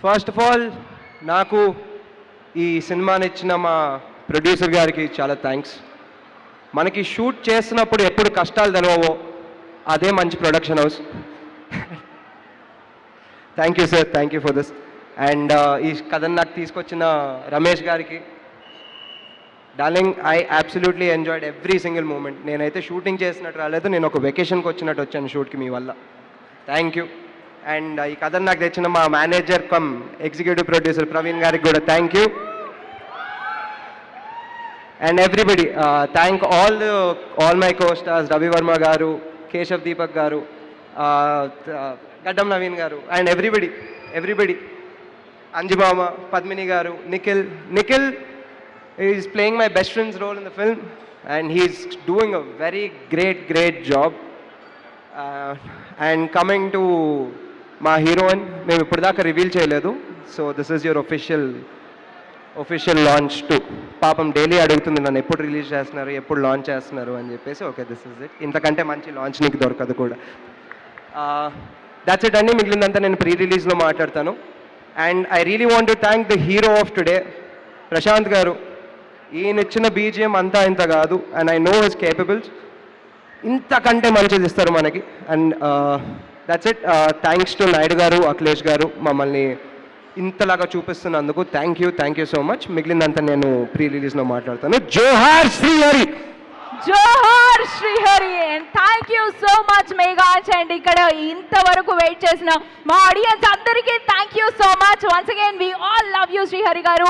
First of all నాకు ఈ సినిమాని ఇచ్చిన మా ప్రొడ్యూసర్ గారికి చాలా థ్యాంక్స్. మనకి షూట్ చేస్తున్నప్పుడు ఎప్పుడు కష్టాలు తెలవవో అదే మంచి production house. Thank you sir, thank you for this. And ఈ కథను నాకు తీసుకొచ్చిన రమేష్ గారికి, darling, I absolutely enjoyed every single moment. నేనైతే షూటింగ్ చేసినట్టు రాలేదు, నేను ఒక వెకేషన్కి వచ్చినట్టు వచ్చాను షూట్కి మీ వల్ల. Thank you. అండ్ ఈ కథను నాకు తెచ్చిన మా manager come executive producer Praveen గారికి కూడా thank you. And everybody, thank all my co stars, Ravi Varma గారు, కేశవ్ దీపక్ గారు, గడ్డం నవీన్ గారు, అండ్ ఎవ్రీబడి, అంజుబామ, Padmini garu, Nikhil is playing my best friend's role in the film and he's doing a very great job. And coming to మా heroine, మేము ఇప్పటిదాకా reveal చేయలేదు, so this is your official launch too. పాపం డైలీ అడుగుతుంది నన్ను ఎప్పుడు release చేస్తున్నారు, ఎప్పుడు లాంచ్ చేస్తున్నారు అని చెప్పేసి. Okay, this is it. ఇంతకంటే మంచి లాంచ్ నీకు దొరకదు కూడా. దాట్స్ ఇట్ అండి. మిగిలిందంతా నేను ప్రీ రిలీజ్లో మాట్లాడతాను. And I really want to thank the hero of today, Prashanth garu. ఈయన ఇచ్చిన బీజిఎం అంతా ఇంత కాదు, and I know his capables. ఇంతకంటే మంచిది ఇస్తారు మనకి. And that's it. Thanks to Naidu garu, Akhilesh garu, మమ్మల్ని ఇంతలాగా చూపిస్తున్నందుకు థ్యాంక్ యూ సో మచ్. మిగిలిందంతా నేను ప్రీ రిలీజ్లో మాట్లాడతాను. జోహార్ శ్రీహరి. జోహార్ Srihari. And thank you so much మేఘాజ్. అండ్ ఇక్కడ ఇంతవరకు వెయిట్ చేసిన మా ఆడియన్స్ అందరికీ thank you so much. Once again we all love you Srihari గారు.